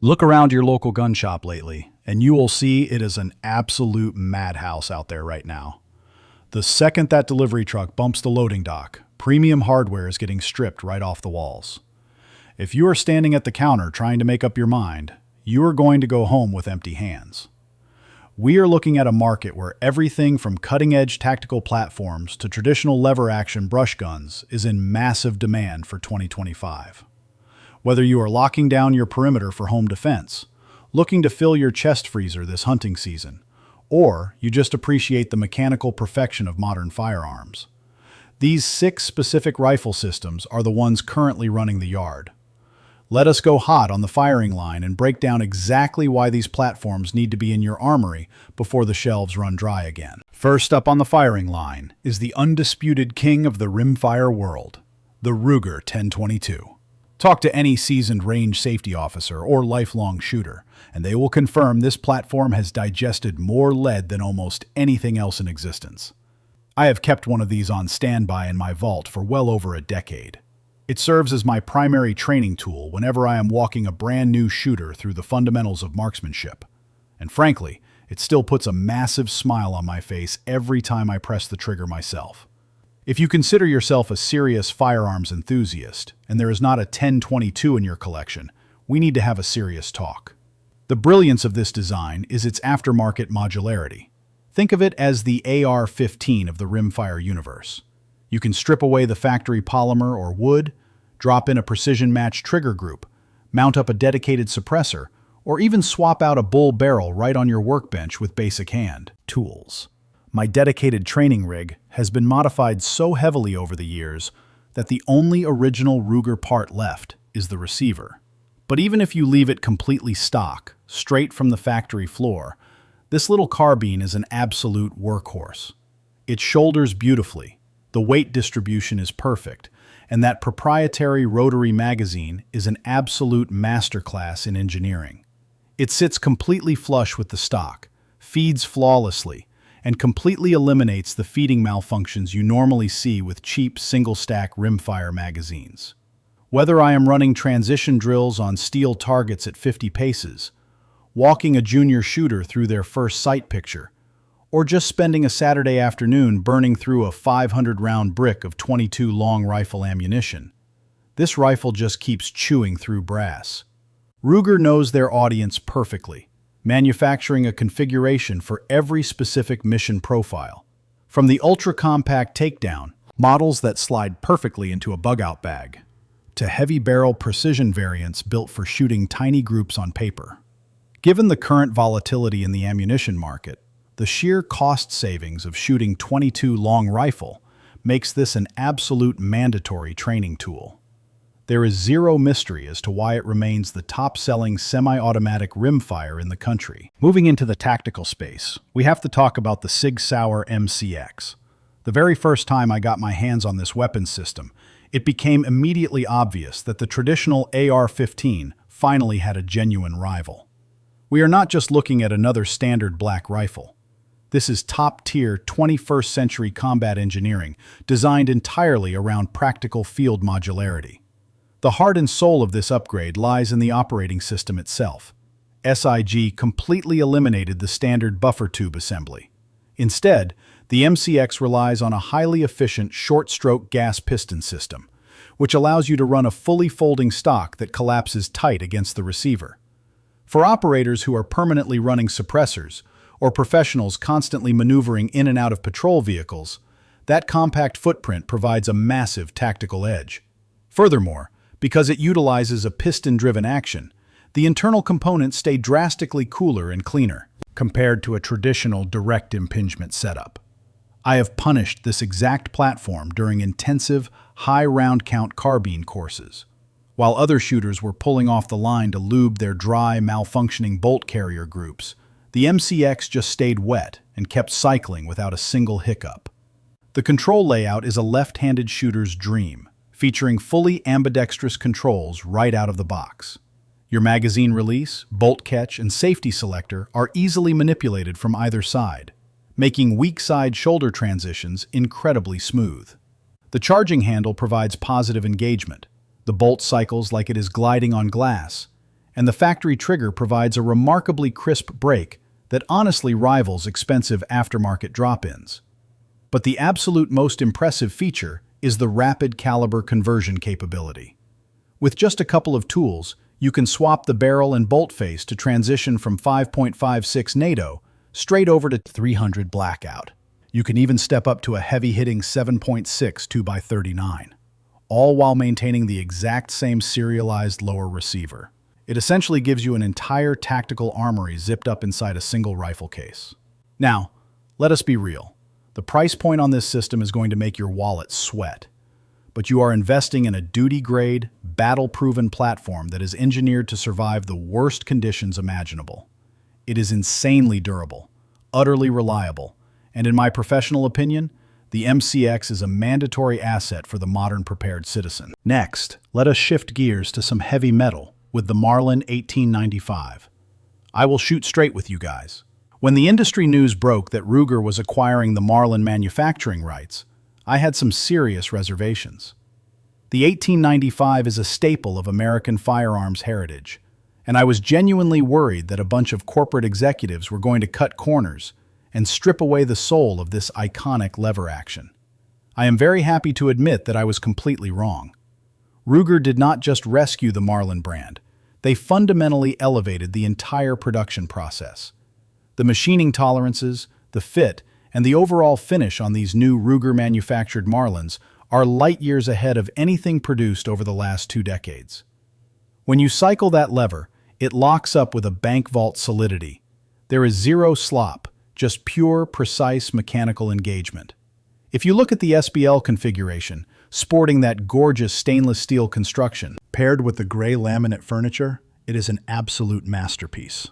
Look around your local gun shop lately, and you will see it is an absolute madhouse out there right now. The second that delivery truck bumps the loading dock, premium hardware is getting stripped right off the walls. If you are standing at the counter trying to make up your mind, you are going to go home with empty hands. We are looking at a market where everything from cutting-edge tactical platforms to traditional lever-action brush guns is in massive demand for 2025. Whether you are locking down your perimeter for home defense, looking to fill your chest freezer this hunting season, or you just appreciate the mechanical perfection of modern firearms, these 6 specific rifle systems are the ones currently running the yard. Let us go hot on the firing line and break down exactly why these platforms need to be in your armory before the shelves run dry again. First up on the firing line is the undisputed king of the rimfire world, the Ruger 1022. Talk to any seasoned range safety officer or lifelong shooter, and they will confirm this platform has digested more lead than almost anything else in existence. I have kept one of these on standby in my vault for well over a decade. It serves as my primary training tool whenever I am walking a brand new shooter through the fundamentals of marksmanship. And frankly, it still puts a massive smile on my face every time I press the trigger myself. If you consider yourself a serious firearms enthusiast, and there is not a 1022 in your collection, we need to have a serious talk. The brilliance of this design is its aftermarket modularity. Think of it as the AR-15 of the Rimfire universe. You can strip away the factory polymer or wood, drop in a precision-matched trigger group, mount up a dedicated suppressor, or even swap out a bull barrel right on your workbench with basic hand tools. My dedicated training rig has been modified so heavily over the years that the only original Ruger part left is the receiver. But even if you leave it completely stock, straight from the factory floor, this little carbine is an absolute workhorse. It shoulders beautifully, the weight distribution is perfect, and that proprietary rotary magazine is an absolute masterclass in engineering. It sits completely flush with the stock, feeds flawlessly, and completely eliminates the feeding malfunctions you normally see with cheap single-stack Rimfire magazines. Whether I am running transition drills on steel targets at 50 paces, walking a junior shooter through their first sight picture, or just spending a Saturday afternoon burning through a 500-round brick of 22 long rifle ammunition, this rifle just keeps chewing through brass. Ruger knows their audience perfectly, manufacturing a configuration for every specific mission profile. From the ultra-compact takedown, models that slide perfectly into a bug-out bag, to heavy barrel precision variants built for shooting tiny groups on paper. Given the current volatility in the ammunition market, the sheer cost savings of shooting .22 long rifle makes this an absolute mandatory training tool. There is zero mystery as to why it remains the top-selling semi-automatic rimfire in the country. Moving into the tactical space, we have to talk about the SIG MCX. The very first time I got my hands on this weapon system, it became immediately obvious that the traditional AR-15 finally had a genuine rival. We are not just looking at another standard black rifle. This is top-tier 21st century combat engineering designed entirely around practical field modularity. The heart and soul of this upgrade lies in the operating system itself. SIG completely eliminated the standard buffer tube assembly. Instead, the MCX relies on a highly efficient short-stroke gas piston system, which allows you to run a fully folding stock that collapses tight against the receiver. For operators who are permanently running suppressors, or professionals constantly maneuvering in and out of patrol vehicles, that compact footprint provides a massive tactical edge. Furthermore, because it utilizes a piston-driven action, the internal components stay drastically cooler and cleaner compared to a traditional direct impingement setup. I have punished this exact platform during intensive, high round count carbine courses. While other shooters were pulling off the line to lube their dry, malfunctioning bolt carrier groups, the MCX just stayed wet and kept cycling without a single hiccup. The control layout is a left-handed shooter's dream, featuring fully ambidextrous controls right out of the box. Your magazine release, bolt catch, and safety selector are easily manipulated from either side, making weak side shoulder transitions incredibly smooth. The charging handle provides positive engagement. The bolt cycles like it is gliding on glass, and the factory trigger provides a remarkably crisp break that honestly rivals expensive aftermarket drop-ins. But the absolute most impressive feature is the rapid caliber conversion capability. With just a couple of tools, you can swap the barrel and bolt face to transition from 5.56 NATO straight over to 300 blackout. You can even step up to a heavy-hitting 7.6 2x39, all while maintaining the exact same serialized lower receiver. It essentially gives you an entire tactical armory zipped up inside a single rifle case. Now, let us be real. The price point on this system is going to make your wallet sweat. But you are investing in a duty-grade, battle-proven platform that is engineered to survive the worst conditions imaginable. It is insanely durable, utterly reliable, and in my professional opinion, the MCX is a mandatory asset for the modern prepared citizen. Next, let us shift gears to some heavy metal with the Marlin 1895. I will shoot straight with you guys. When the industry news broke that Ruger was acquiring the Marlin manufacturing rights, I had some serious reservations. The 1895 is a staple of American firearms heritage, and I was genuinely worried that a bunch of corporate executives were going to cut corners and strip away the soul of this iconic lever action. I am very happy to admit that I was completely wrong. Ruger did not just rescue the Marlin brand, they fundamentally elevated the entire production process. The machining tolerances, the fit, and the overall finish on these new Ruger-manufactured Marlins are light years ahead of anything produced over the last 2 decades. When you cycle that lever, it locks up with a bank vault solidity. There is zero slop, just pure, precise mechanical engagement. If you look at the SBL configuration, sporting that gorgeous stainless steel construction, paired with the gray laminate furniture, it is an absolute masterpiece.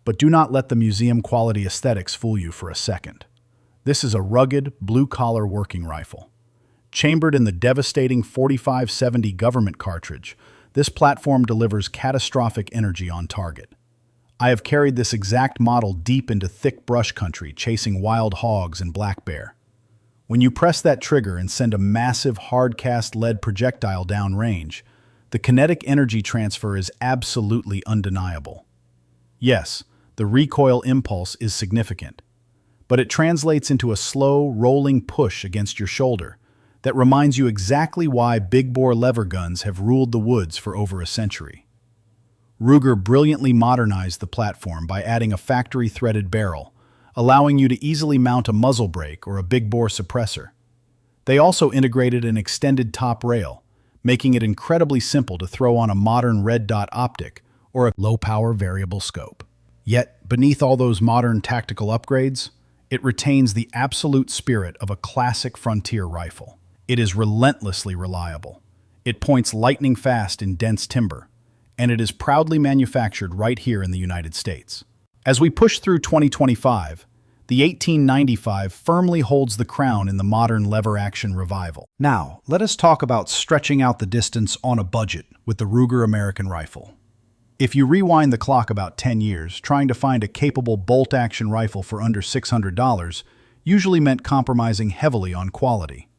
But do not let the museum-quality aesthetics fool you for a second. This is a rugged, blue-collar working rifle. Chambered in the devastating 4570 government cartridge, this platform delivers catastrophic energy on target. I have carried this exact model deep into thick brush country, chasing wild hogs and black bear. When you press that trigger and send a massive hard-cast lead projectile downrange, the kinetic energy transfer is absolutely undeniable. Yes, the recoil impulse is significant, but it translates into a slow, rolling push against your shoulder that reminds you exactly why big-bore lever guns have ruled the woods for over a century. Ruger brilliantly modernized the platform by adding a factory-threaded barrel, allowing you to easily mount a muzzle brake or a big-bore suppressor. They also integrated an extended top rail, making it incredibly simple to throw on a modern red dot optic or a low-power variable scope. Yet, beneath all those modern tactical upgrades, it retains the absolute spirit of a classic frontier rifle. It is relentlessly reliable. It points lightning fast in dense timber, and it is proudly manufactured right here in the United States. As we push through 2025, the 1895 firmly holds the crown in the modern lever-action revival. Now, let us talk about stretching out the distance on a budget with the Ruger American Rifle. If you rewind the clock about 10 years, trying to find a capable bolt-action rifle for under $600 usually meant compromising heavily on quality.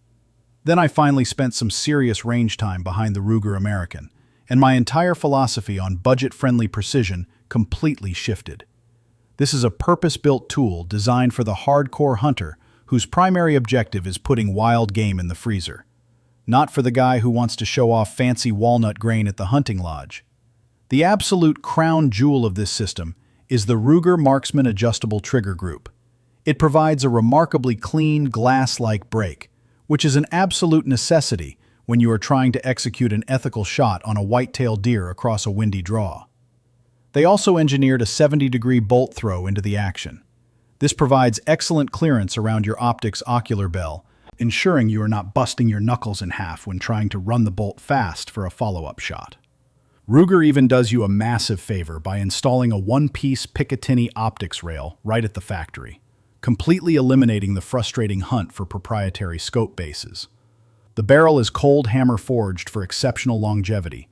Then I finally spent some serious range time behind the Ruger American, and my entire philosophy on budget-friendly precision completely shifted. This is a purpose-built tool designed for the hardcore hunter whose primary objective is putting wild game in the freezer, not for the guy who wants to show off fancy walnut grain at the hunting lodge. The absolute crown jewel of this system is the Ruger Marksman Adjustable Trigger Group. It provides a remarkably clean, glass-like break, which is an absolute necessity when you are trying to execute an ethical shot on a white-tailed deer across a windy draw. They also engineered a 70-degree bolt throw into the action. This provides excellent clearance around your optic's ocular bell, ensuring you are not busting your knuckles in half when trying to run the bolt fast for a follow-up shot. Ruger even does you a massive favor by installing a one-piece Picatinny optics rail right at the factory, completely eliminating the frustrating hunt for proprietary scope bases. The barrel is cold hammer forged for exceptional longevity,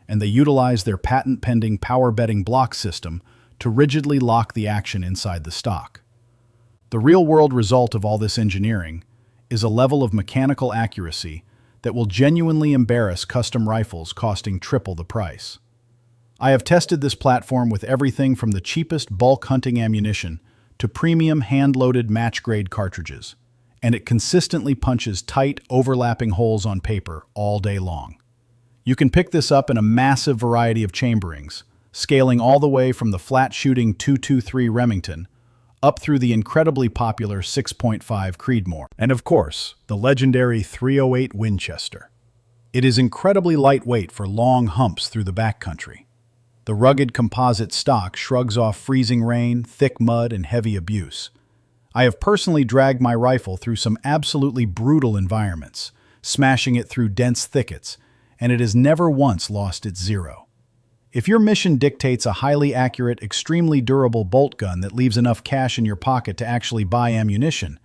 and they utilize their patent-pending power bedding block system to rigidly lock the action inside the stock. The real-world result of all this engineering is a level of mechanical accuracy that will genuinely embarrass custom rifles costing triple the price. I have tested this platform with everything from the cheapest bulk hunting ammunition to premium hand-loaded match-grade cartridges, and it consistently punches tight, overlapping holes on paper all day long. You can pick this up in a massive variety of chamberings, scaling all the way from the flat-shooting .223 Remington up through the incredibly popular 6.5 Creedmoor, and of course, the legendary .308 Winchester. It is incredibly lightweight for long humps through the backcountry. The rugged composite stock shrugs off freezing rain, thick mud, and heavy abuse. I have personally dragged my rifle through some absolutely brutal environments, smashing it through dense thickets, and it has never once lost its zero. If your mission dictates a highly accurate, extremely durable bolt gun that leaves enough cash in your pocket to actually buy ammunition,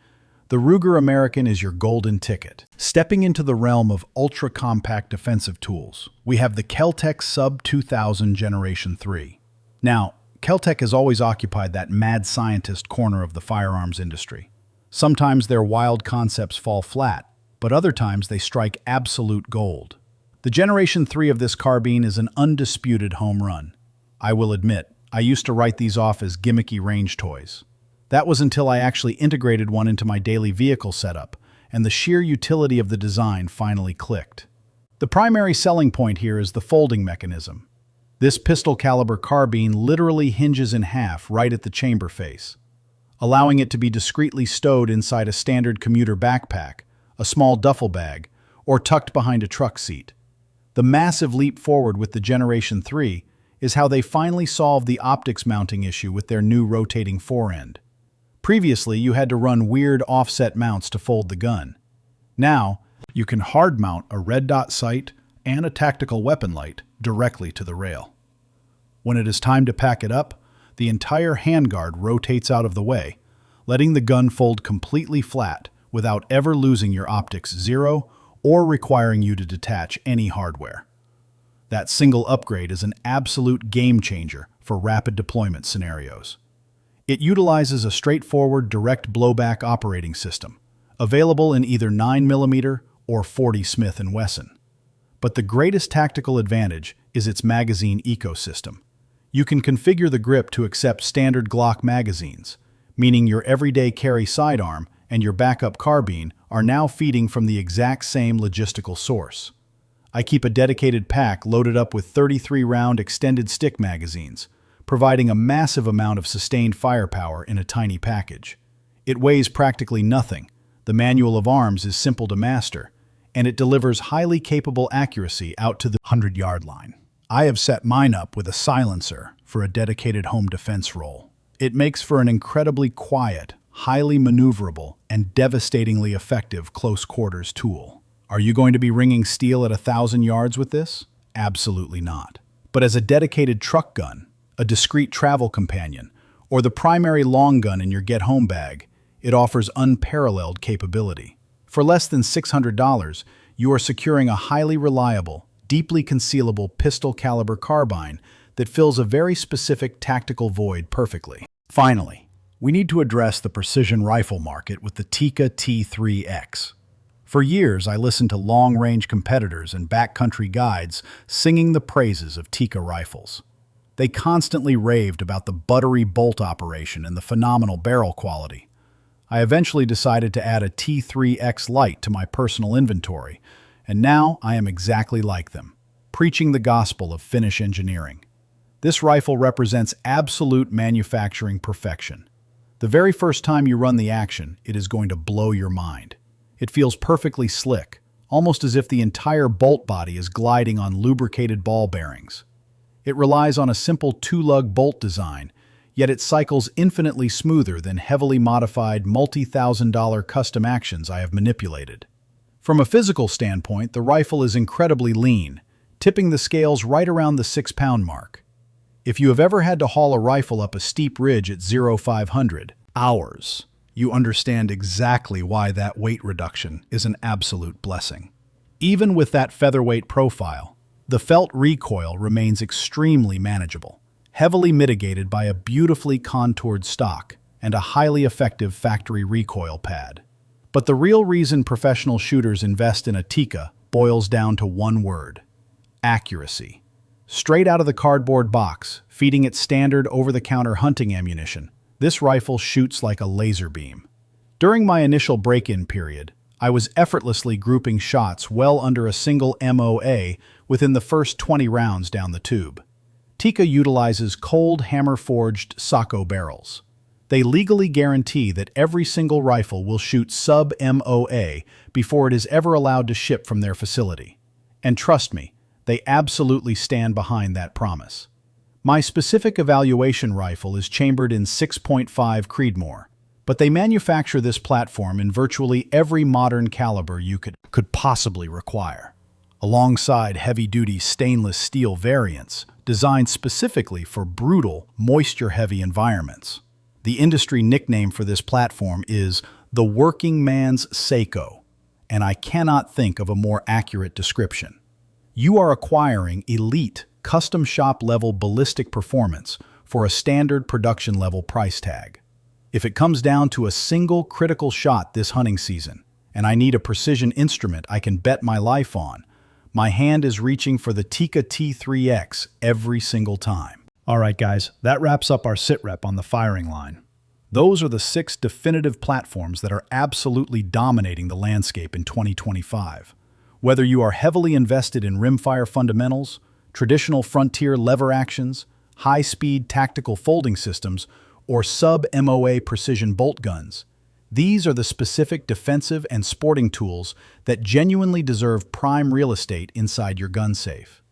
the Ruger American is your golden ticket. Stepping into the realm of ultra-compact defensive tools, we have the Kel-Tec Sub 2000 Generation 3. Now, Kel-Tec has always occupied that mad scientist corner of the firearms industry. Sometimes their wild concepts fall flat, but other times they strike absolute gold. The Generation 3 of this carbine is an undisputed home run. I will admit, I used to write these off as gimmicky range toys. That was until I actually integrated one into my daily vehicle setup, and the sheer utility of the design finally clicked. The primary selling point here is the folding mechanism. This pistol-caliber carbine literally hinges in half right at the chamber face, allowing it to be discreetly stowed inside a standard commuter backpack, a small duffel bag, or tucked behind a truck seat. The massive leap forward with the Generation 3 is how they finally solved the optics mounting issue with their new rotating forend. Previously, you had to run weird offset mounts to fold the gun. Now, you can hard mount a red dot sight and a tactical weapon light directly to the rail. When it is time to pack it up, the entire handguard rotates out of the way, letting the gun fold completely flat without ever losing your optics zero or requiring you to detach any hardware. That single upgrade is an absolute game changer for rapid deployment scenarios. It utilizes a straightforward direct blowback operating system, available in either 9mm or 40 Smith & Wesson. But the greatest tactical advantage is its magazine ecosystem. You can configure the grip to accept standard Glock magazines, meaning your everyday carry sidearm and your backup carbine are now feeding from the exact same logistical source. I keep a dedicated pack loaded up with 33-round extended stick magazines, providing a massive amount of sustained firepower in a tiny package. It weighs practically nothing, the manual of arms is simple to master, and it delivers highly capable accuracy out to the 100-yard line. I have set mine up with a silencer for a dedicated home defense role. It makes for an incredibly quiet, highly maneuverable, and devastatingly effective close-quarters tool. Are you going to be ringing steel at 1,000 yards with this? Absolutely not. But as a dedicated truck gun, a discreet travel companion, or the primary long gun in your get-home bag, it offers unparalleled capability. For less than $600, you are securing a highly reliable, deeply concealable pistol-caliber carbine that fills a very specific tactical void perfectly. Finally, we need to address the precision rifle market with the Tikka T3X. For years, I listened to long-range competitors and backcountry guides singing the praises of Tikka rifles. They constantly raved about the buttery bolt operation and the phenomenal barrel quality. I eventually decided to add a T3X Lite to my personal inventory, and now I am exactly like them, preaching the gospel of finish engineering. This rifle represents absolute manufacturing perfection. The very first time you run the action, it is going to blow your mind. It feels perfectly slick, almost as if the entire bolt body is gliding on lubricated ball bearings. It relies on a simple two-lug bolt design, yet it cycles infinitely smoother than heavily modified multi-thousand-dollar custom actions I have manipulated. From a physical standpoint, the rifle is incredibly lean, tipping the scales right around the 6-pound mark. If you have ever had to haul a rifle up a steep ridge at 0-500 hours, you understand exactly why that weight reduction is an absolute blessing. Even with that featherweight profile, the felt recoil remains extremely manageable, heavily mitigated by a beautifully contoured stock and a highly effective factory recoil pad. But the real reason professional shooters invest in a Tikka boils down to one word: accuracy. Straight out of the cardboard box, feeding it standard over-the-counter hunting ammunition, this rifle shoots like a laser beam. During my initial break-in period, I was effortlessly grouping shots well under a single MOA within the first 20 rounds down the tube. Tikka utilizes cold hammer-forged Sako barrels. They legally guarantee that every single rifle will shoot sub-MOA before it is ever allowed to ship from their facility. And trust me, they absolutely stand behind that promise. My specific evaluation rifle is chambered in 6.5 Creedmoor, but they manufacture this platform in virtually every modern caliber you could possibly require, alongside heavy-duty stainless steel variants designed specifically for brutal, moisture-heavy environments. The industry nickname for this platform is the working man's Sako, and I cannot think of a more accurate description. You are acquiring elite, custom shop-level ballistic performance for a standard production-level price tag. If it comes down to a single critical shot this hunting season, and I need a precision instrument I can bet my life on, my hand is reaching for the Tikka T3X every single time. All right, guys, that wraps up our sit rep on the firing line. Those are the 6 definitive platforms that are absolutely dominating the landscape in 2025. Whether you are heavily invested in rimfire fundamentals, traditional frontier lever actions, high-speed tactical folding systems, or sub-MOA precision bolt guns, these are the specific defensive and sporting tools that genuinely deserve prime real estate inside your gun safe.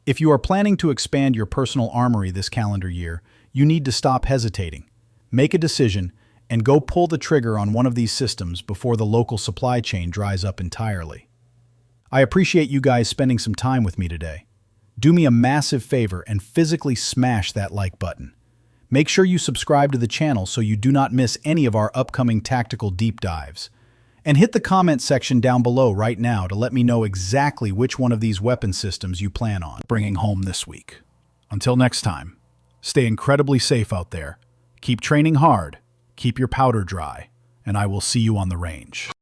If you are planning to expand your personal armory this calendar year, you need to stop hesitating. Make a decision and go pull the trigger on one of these systems before the local supply chain dries up entirely. I appreciate you guys spending some time with me today. Do me a massive favor and physically smash that like button. Make sure you subscribe to the channel so you do not miss any of our upcoming tactical deep dives. And hit the comment section down below right now to let me know exactly which one of these weapon systems you plan on bringing home this week. Until next time, stay incredibly safe out there, keep training hard, keep your powder dry, and I will see you on the range.